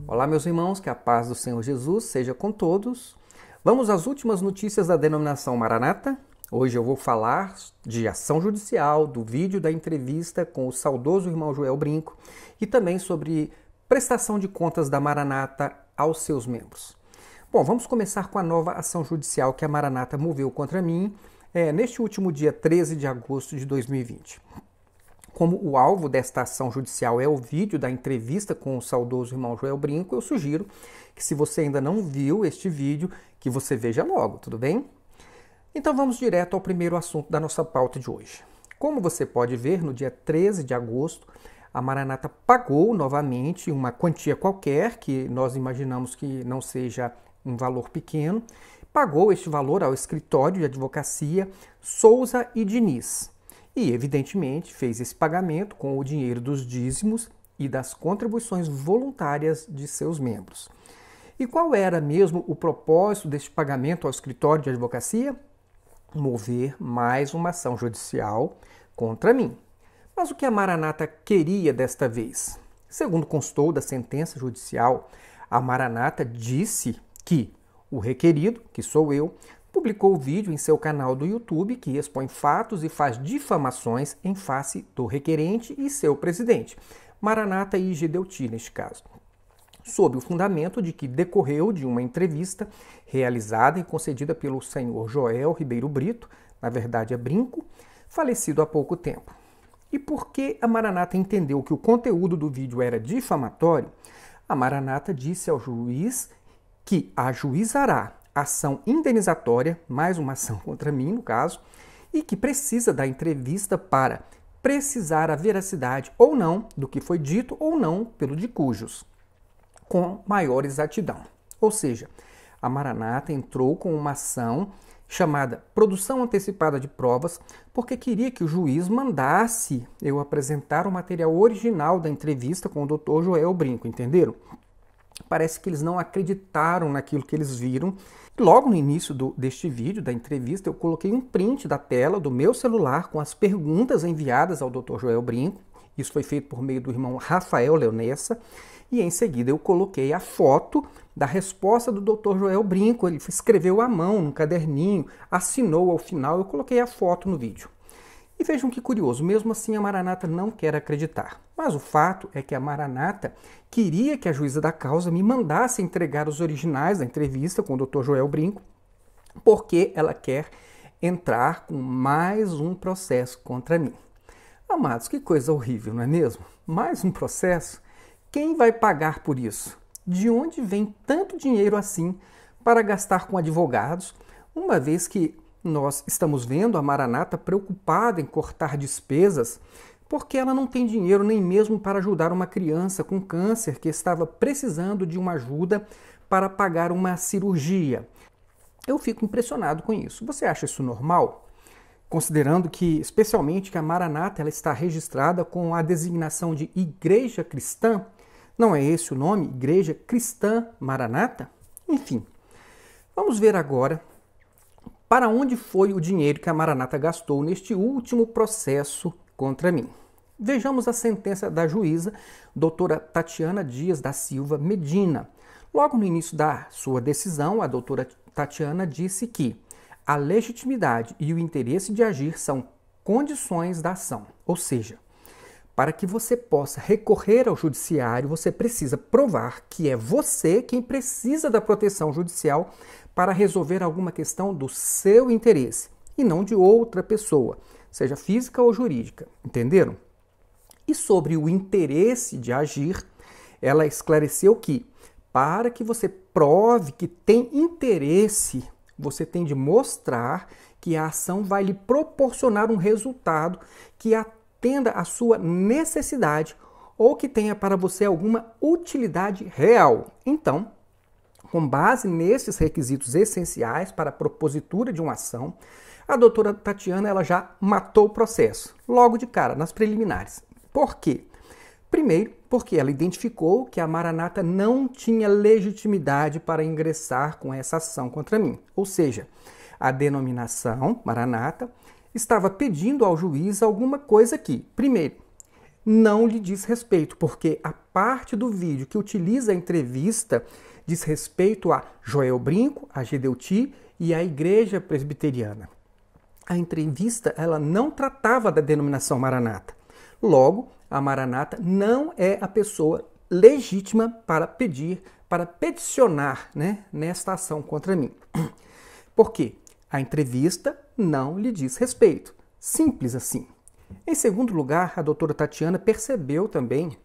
Olá, meus irmãos, que a paz do Senhor Jesus seja com todos. Vamos às últimas notícias da denominação Maranata. Hoje eu vou falar de ação judicial, do vídeo da entrevista com o saudoso irmão Joel Brinco e também sobre prestação de contas da Maranata aos seus membros. Bom, vamos começar com a nova ação judicial que a Maranata moveu contra mim neste último dia 13 de agosto de 2020. Como o alvo desta ação judicial é o vídeo da entrevista com o saudoso irmão Joel Brinco, eu sugiro que, se você ainda não viu este vídeo, que você veja logo, tudo bem? Então vamos direto ao primeiro assunto da nossa pauta de hoje. Como você pode ver, no dia 13 de agosto, a Maranata pagou novamente uma quantia qualquer, que nós imaginamos que não seja um valor pequeno, pagou este valor ao escritório de advocacia Souza e Diniz. E, evidentemente, fez esse pagamento com o dinheiro dos dízimos e das contribuições voluntárias de seus membros. E qual era mesmo o propósito deste pagamento ao escritório de advocacia? Mover mais uma ação judicial contra mim. Mas o que a Maranata queria desta vez? Segundo constou da sentença judicial, a Maranata disse que o requerido, que sou eu, publicou o vídeo em seu canal do YouTube que expõe fatos e faz difamações em face do requerente e seu presidente, Maranata e Gideuti, neste caso, sob o fundamento de que decorreu de uma entrevista realizada e concedida pelo senhor Joel Ribeiro Brito, na verdade é Brinco, falecido há pouco tempo. E porque a Maranata entendeu que o conteúdo do vídeo era difamatório, a Maranata disse ao juiz que ajuizará ação indenizatória, mais uma ação contra mim, no caso, e que precisa da entrevista para precisar a veracidade ou não do que foi dito ou não pelo de cujos, com maior exatidão. Ou seja, a Maranata entrou com uma ação chamada produção antecipada de provas, porque queria que o juiz mandasse eu apresentar o material original da entrevista com o Dr. Joel Brinco, entenderam? Parece que eles não acreditaram naquilo que eles viram. Logo no início deste vídeo, da entrevista, eu coloquei um print da tela do meu celular com as perguntas enviadas ao Dr. Joel Brinco. Isso foi feito por meio do irmão Rafael Leonessa. E em seguida eu coloquei a foto da resposta do Dr. Joel Brinco. Ele escreveu à mão, num caderninho, assinou ao final. Eu coloquei a foto no vídeo. E vejam que curioso, mesmo assim a Maranata não quer acreditar. Mas o fato é que a Maranata queria que a juíza da causa me mandasse entregar os originais da entrevista com o Dr. Joel Brinco, porque ela quer entrar com mais um processo contra mim. Amados, que coisa horrível, não é mesmo? Mais um processo? Quem vai pagar por isso? De onde vem tanto dinheiro assim para gastar com advogados, uma vez que nós estamos vendo a Maranata preocupada em cortar despesas porque ela não tem dinheiro nem mesmo para ajudar uma criança com câncer que estava precisando de uma ajuda para pagar uma cirurgia. Eu fico impressionado com isso. Você acha isso normal? Considerando que, especialmente, que a Maranata ela está registrada com a designação de Igreja Cristã, não é esse o nome? Igreja Cristã Maranata? Enfim, vamos ver agora para onde foi o dinheiro que a Maranata gastou neste último processo contra mim. Vejamos a sentença da juíza, doutora Tatiana Dias da Silva Medina. Logo no início da sua decisão, a doutora Tatiana disse que a legitimidade e o interesse de agir são condições da ação. Ou seja, para que você possa recorrer ao judiciário, você precisa provar que é você quem precisa da proteção judicial para resolver alguma questão do seu interesse e não de outra pessoa, seja física ou jurídica, entenderam? E sobre o interesse de agir, ela esclareceu que, para que você prove que tem interesse, você tem de mostrar que a ação vai lhe proporcionar um resultado que atenda à sua necessidade ou que tenha para você alguma utilidade real. Então, com base nesses requisitos essenciais para a propositura de uma ação, a doutora Tatiana ela já matou o processo, logo de cara, nas preliminares. Por quê? Primeiro, porque ela identificou que a Maranata não tinha legitimidade para ingressar com essa ação contra mim. Ou seja, a denominação Maranata estava pedindo ao juiz alguma coisa que, primeiro, não lhe diz respeito, porque a parte do vídeo que utiliza a entrevista diz respeito a Joel Brinco, a Gedeuti e a Igreja Presbiteriana. A entrevista ela não tratava da denominação Maranata. Logo, a Maranata não é a pessoa legítima para pedir, para peticionar, nesta ação contra mim. Por quê? A entrevista não lhe diz respeito. Simples assim. Em segundo lugar, a doutora Tatiana percebeu também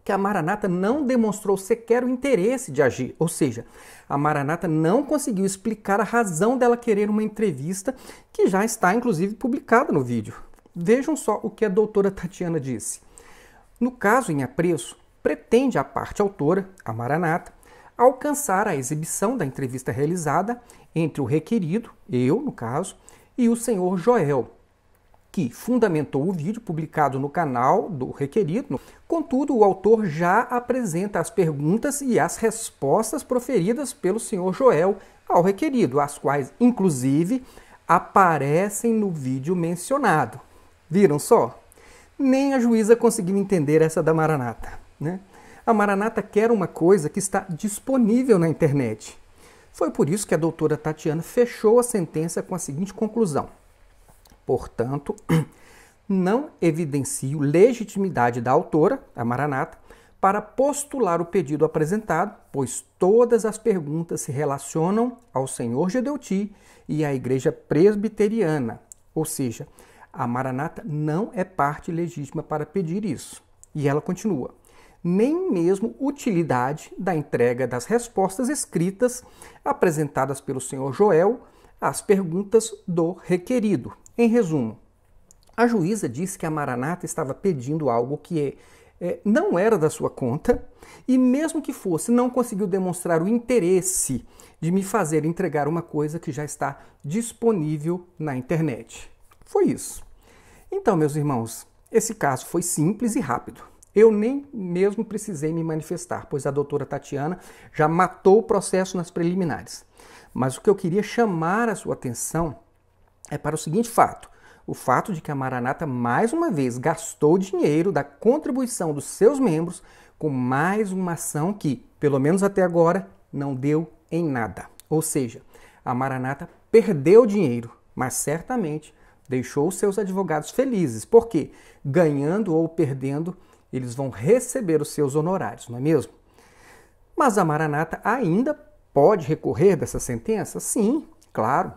que a Maranata não demonstrou sequer o interesse de agir, ou seja, a Maranata não conseguiu explicar a razão dela querer uma entrevista que já está, inclusive, publicada no vídeo. Vejam só o que a doutora Tatiana disse. No caso em apreço, pretende a parte autora, a Maranata, alcançar a exibição da entrevista realizada entre o requerido, eu, no caso, e o senhor Joel, que fundamentou o vídeo publicado no canal do requerido. Contudo, o autor já apresenta as perguntas e as respostas proferidas pelo senhor Joel ao requerido, as quais, inclusive, aparecem no vídeo mencionado. Viram só? Nem a juíza conseguiu entender essa da Maranata, A Maranata quer uma coisa que está disponível na internet. Foi por isso que a doutora Tatiana fechou a sentença com a seguinte conclusão. Portanto, não evidencio legitimidade da autora, a Maranata, para postular o pedido apresentado, pois todas as perguntas se relacionam ao senhor Gedeuti e à Igreja Presbiteriana, ou seja, a Maranata não é parte legítima para pedir isso. E ela continua. Nem mesmo utilidade da entrega das respostas escritas apresentadas pelo senhor Joel às perguntas do requerido. Em resumo, a juíza disse que a Maranata estava pedindo algo que não era da sua conta e, mesmo que fosse, não conseguiu demonstrar o interesse de me fazer entregar uma coisa que já está disponível na internet. Foi isso. Então, meus irmãos, esse caso foi simples e rápido. Eu nem mesmo precisei me manifestar, pois a doutora Tatiana já matou o processo nas preliminares. Mas o que eu queria chamar a sua atenção é para o seguinte fato. O fato de que a Maranata, mais uma vez, gastou dinheiro da contribuição dos seus membros com mais uma ação que, pelo menos até agora, não deu em nada. Ou seja, a Maranata perdeu dinheiro, mas certamente deixou os seus advogados felizes, porque, ganhando ou perdendo, eles vão receber os seus honorários, não é mesmo? Mas a Maranata ainda pode recorrer dessa sentença? Sim, claro.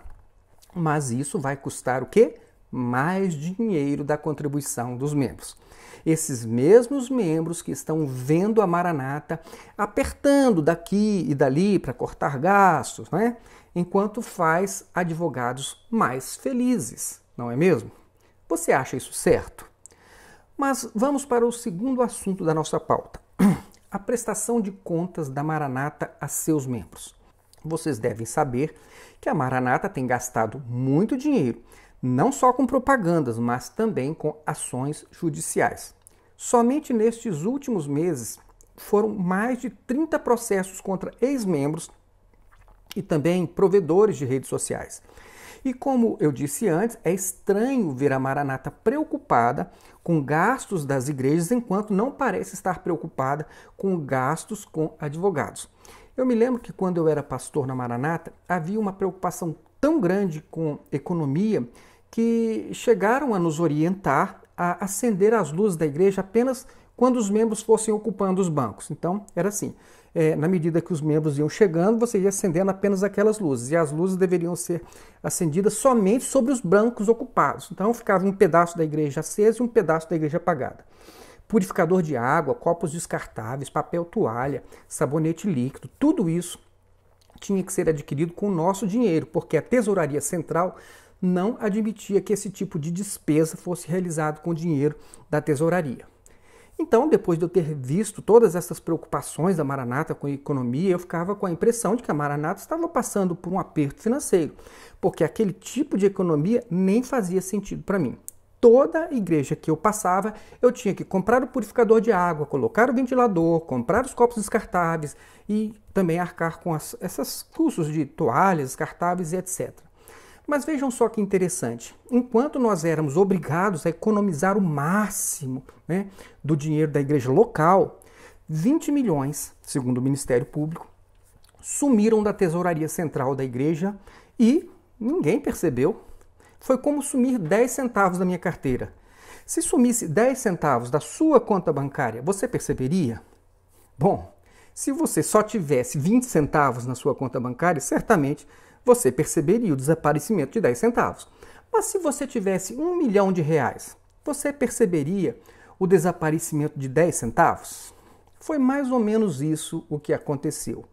Mas isso vai custar o quê? Mais dinheiro da contribuição dos membros. Esses mesmos membros que estão vendo a Maranata apertando daqui e dali para cortar gastos, enquanto faz advogados mais felizes, não é mesmo? Você acha isso certo? Mas vamos para o segundo assunto da nossa pauta. A prestação de contas da Maranata a seus membros. Vocês devem saber que a Maranata tem gastado muito dinheiro, não só com propagandas, mas também com ações judiciais. Somente nestes últimos meses foram mais de 30 processos contra ex-membros e também provedores de redes sociais. E como eu disse antes, é estranho ver a Maranata preocupada com gastos das igrejas, enquanto não parece estar preocupada com gastos com advogados. Eu me lembro que quando eu era pastor na Maranata, havia uma preocupação tão grande com economia que chegaram a nos orientar a acender as luzes da igreja apenas quando os membros fossem ocupando os bancos. Então, era assim. Na medida que os membros iam chegando, você ia acendendo apenas aquelas luzes. E as luzes deveriam ser acendidas somente sobre os bancos ocupados. Então ficava um pedaço da igreja acesa e um pedaço da igreja apagada. Purificador de água, copos descartáveis, papel toalha, sabonete líquido, tudo isso tinha que ser adquirido com o nosso dinheiro, porque a Tesouraria Central não admitia que esse tipo de despesa fosse realizado com dinheiro da tesouraria. Então, depois de eu ter visto todas essas preocupações da Maranata com a economia, eu ficava com a impressão de que a Maranata estava passando por um aperto financeiro, porque aquele tipo de economia nem fazia sentido para mim. Toda igreja que eu passava, eu tinha que comprar o purificador de água, colocar o ventilador, comprar os copos descartáveis e também arcar com esses custos de toalhas descartáveis e etc. Mas vejam só que interessante, enquanto nós éramos obrigados a economizar o máximo, né, do dinheiro da igreja local, 20 milhões, segundo o Ministério Público, sumiram da tesouraria central da igreja e ninguém percebeu. Foi como sumir 10 centavos da minha carteira. Se sumisse 10 centavos da sua conta bancária, você perceberia? Bom, se você só tivesse 20 centavos na sua conta bancária, certamente você perceberia o desaparecimento de 10 centavos. Mas se você tivesse R$1 milhão, você perceberia o desaparecimento de 10 centavos? Foi mais ou menos isso o que aconteceu.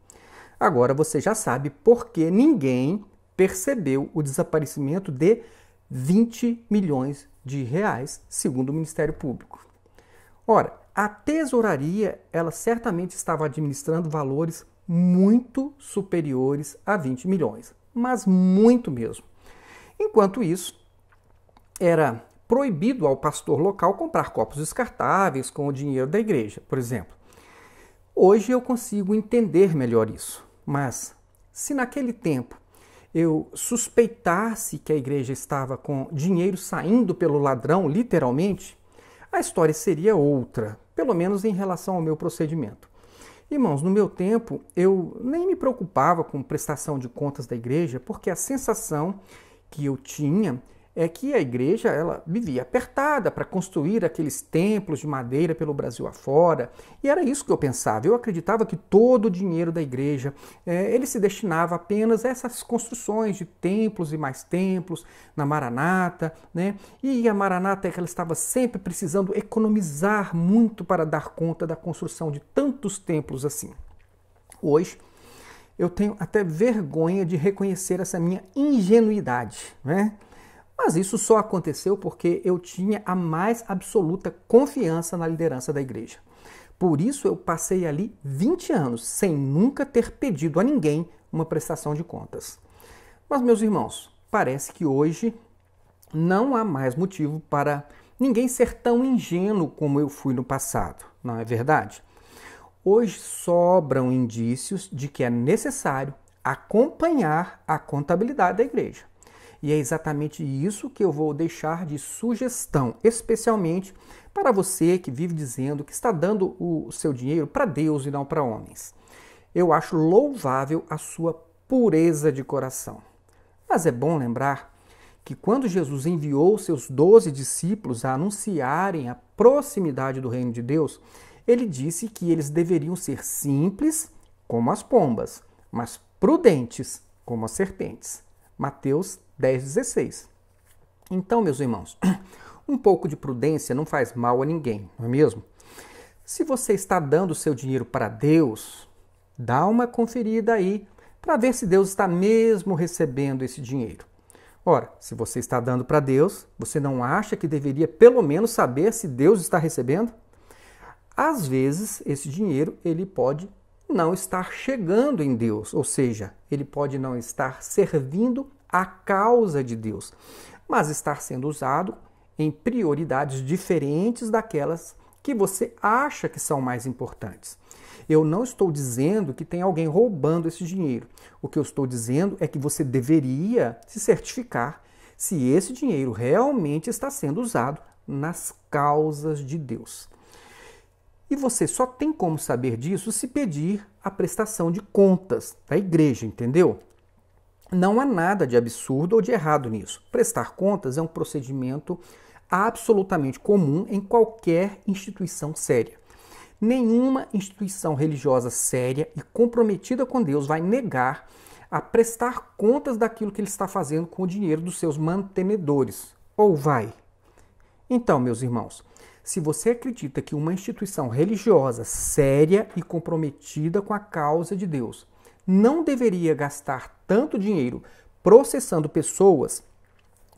Agora você já sabe por que ninguém percebeu o desaparecimento de 20 milhões de reais, segundo o Ministério Público. Ora, a tesouraria, ela certamente estava administrando valores muito superiores a 20 milhões, mas muito mesmo. Enquanto isso, era proibido ao pastor local comprar copos descartáveis com o dinheiro da igreja, por exemplo. Hoje eu consigo entender melhor isso, mas se naquele tempo eu suspeitasse que a igreja estava com dinheiro saindo pelo ladrão, literalmente, a história seria outra, pelo menos em relação ao meu procedimento. Irmãos, no meu tempo, eu nem me preocupava com prestação de contas da igreja, porque a sensação que eu tinha é que a igreja ela vivia apertada para construir aqueles templos de madeira pelo Brasil afora. E era isso que eu pensava. Eu acreditava que todo o dinheiro da igreja ele se destinava apenas a essas construções de templos e mais templos na Maranata, né? E a Maranata ela estava sempre precisando economizar muito para dar conta da construção de tantos templos assim. Hoje, eu tenho até vergonha de reconhecer essa minha ingenuidade, né? Mas isso só aconteceu porque eu tinha a mais absoluta confiança na liderança da igreja. Por isso eu passei ali 20 anos sem nunca ter pedido a ninguém uma prestação de contas. Mas, meus irmãos, parece que hoje não há mais motivo para ninguém ser tão ingênuo como eu fui no passado, não é verdade? Hoje sobram indícios de que é necessário acompanhar a contabilidade da igreja. E é exatamente isso que eu vou deixar de sugestão, especialmente para você que vive dizendo que está dando o seu dinheiro para Deus e não para homens. Eu acho louvável a sua pureza de coração. Mas é bom lembrar que quando Jesus enviou seus 12 discípulos a anunciarem a proximidade do reino de Deus, ele disse que eles deveriam ser simples como as pombas, mas prudentes como as serpentes. Mateus 10,16. Então, meus irmãos, um pouco de prudência não faz mal a ninguém, não é mesmo? Se você está dando o seu dinheiro para Deus, dá uma conferida aí para ver se Deus está mesmo recebendo esse dinheiro. Ora, se você está dando para Deus, você não acha que deveria pelo menos saber se Deus está recebendo? Às vezes, esse dinheiro ele pode não estar chegando em Deus, ou seja, ele pode não estar servindo a causa de Deus, mas estar sendo usado em prioridades diferentes daquelas que você acha que são mais importantes. Eu não estou dizendo que tem alguém roubando esse dinheiro. O que eu estou dizendo é que você deveria se certificar se esse dinheiro realmente está sendo usado nas causas de Deus. E você só tem como saber disso se pedir a prestação de contas da igreja, entendeu? Não há nada de absurdo ou de errado nisso. Prestar contas é um procedimento absolutamente comum em qualquer instituição séria. Nenhuma instituição religiosa séria e comprometida com Deus vai negar a prestar contas daquilo que ele está fazendo com o dinheiro dos seus mantenedores. Ou vai? Então, meus irmãos, se você acredita que uma instituição religiosa séria e comprometida com a causa de Deus não deveria gastar tanto dinheiro processando pessoas,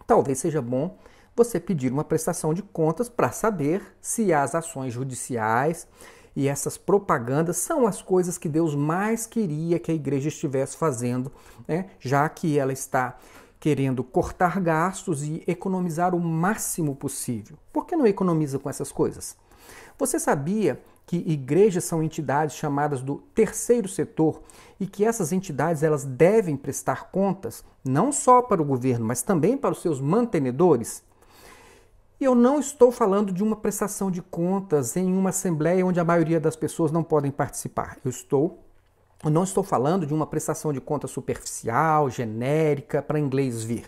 talvez seja bom você pedir uma prestação de contas para saber se as ações judiciais e essas propagandas são as coisas que Deus mais queria que a igreja estivesse fazendo, né? Já que ela está querendo cortar gastos e economizar o máximo possível. Por que não economiza com essas coisas? Você sabia que igrejas são entidades chamadas do terceiro setor e que essas entidades elas devem prestar contas não só para o governo, mas também para os seus mantenedores? E eu não estou falando de uma prestação de contas em uma assembleia onde a maioria das pessoas não podem participar. Eu não estou falando de uma prestação de contas superficial, genérica, para inglês ver.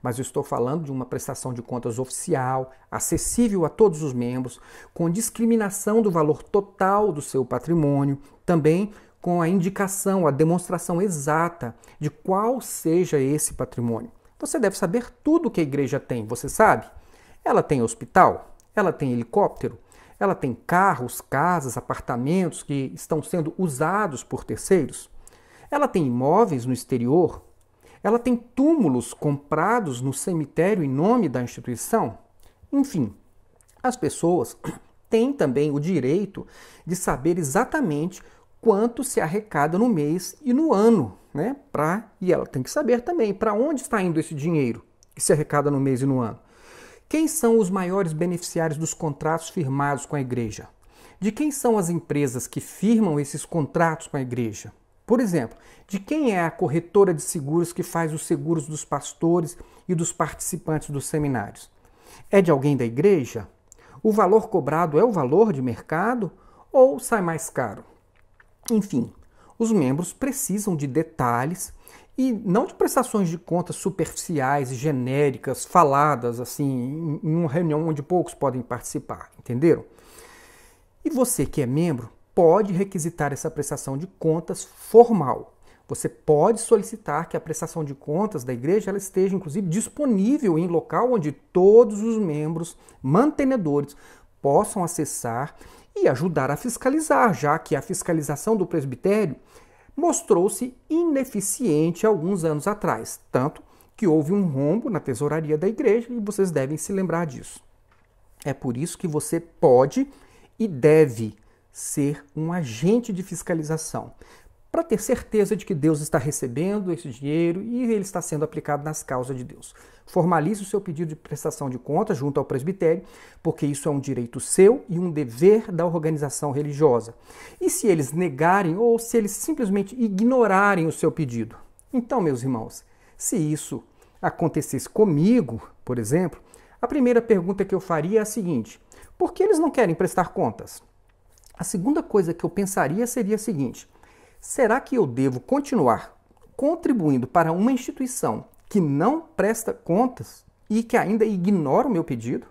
Mas eu estou falando de uma prestação de contas oficial, acessível a todos os membros, com discriminação do valor total do seu patrimônio, também com a indicação, a demonstração exata de qual seja esse patrimônio. Você deve saber tudo que a igreja tem, você sabe? Ela tem hospital, ela tem helicóptero, ela tem carros, casas, apartamentos que estão sendo usados por terceiros. Ela tem imóveis no exterior. Ela tem túmulos comprados no cemitério em nome da instituição. Enfim, as pessoas têm também o direito de saber exatamente quanto se arrecada no mês e no ano, né? E ela tem que saber também para onde está indo esse dinheiro que se arrecada no mês e no ano. Quem são os maiores beneficiários dos contratos firmados com a igreja? De quem são as empresas que firmam esses contratos com a igreja? Por exemplo, de quem é a corretora de seguros que faz os seguros dos pastores e dos participantes dos seminários? É de alguém da igreja? O valor cobrado é o valor de mercado ou sai mais caro? Enfim, os membros precisam de detalhes e não de prestações de contas superficiais e genéricas, faladas assim, em uma reunião onde poucos podem participar, entenderam? E você que é membro pode requisitar essa prestação de contas formal. Você pode solicitar que a prestação de contas da igreja ela esteja, inclusive, disponível em local onde todos os membros mantenedores possam acessar e ajudar a fiscalizar, já que a fiscalização do presbitério mostrou-se ineficiente alguns anos atrás, tanto que houve um rombo na tesouraria da igreja e vocês devem se lembrar disso. É por isso que você pode e deve ser um agente de fiscalização, para ter certeza de que Deus está recebendo esse dinheiro e ele está sendo aplicado nas causas de Deus. Formalize o seu pedido de prestação de contas junto ao presbitério, porque isso é um direito seu e um dever da organização religiosa. E se eles negarem ou se eles simplesmente ignorarem o seu pedido? Então, meus irmãos, se isso acontecesse comigo, por exemplo, a primeira pergunta que eu faria é a seguinte: por que eles não querem prestar contas? A segunda coisa que eu pensaria seria a seguinte: será que eu devo continuar contribuindo para uma instituição que não presta contas e que ainda ignora o meu pedido?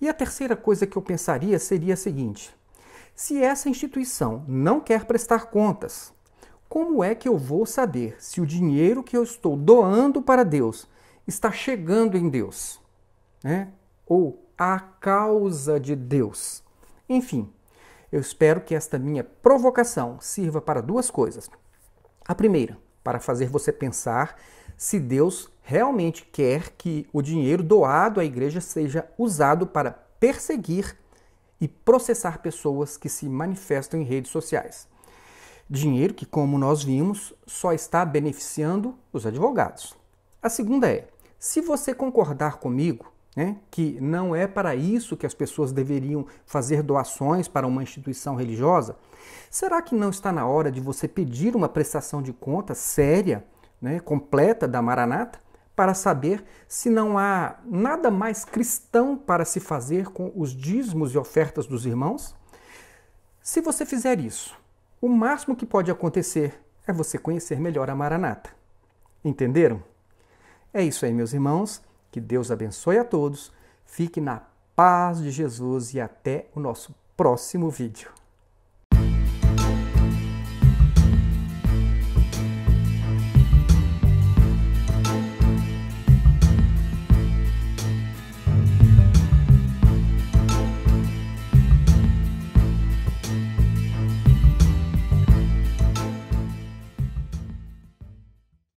E a terceira coisa que eu pensaria seria a seguinte: se essa instituição não quer prestar contas, como é que eu vou saber se o dinheiro que eu estou doando para Deus está chegando em Deus? Ou à causa de Deus? Enfim, eu espero que esta minha provocação sirva para duas coisas. A primeira, para fazer você pensar se Deus realmente quer que o dinheiro doado à igreja seja usado para perseguir e processar pessoas que se manifestam em redes sociais. Dinheiro que, como nós vimos, só está beneficiando os advogados. A segunda é, se você concordar comigo, que não é para isso que as pessoas deveriam fazer doações para uma instituição religiosa, será que não está na hora de você pedir uma prestação de contas séria, completa da Maranata, para saber se não há nada mais cristão para se fazer com os dízimos e ofertas dos irmãos? Se você fizer isso, o máximo que pode acontecer é você conhecer melhor a Maranata. Entenderam? É isso aí, meus irmãos. Que Deus abençoe a todos. Fique na paz de Jesus e até o nosso próximo vídeo.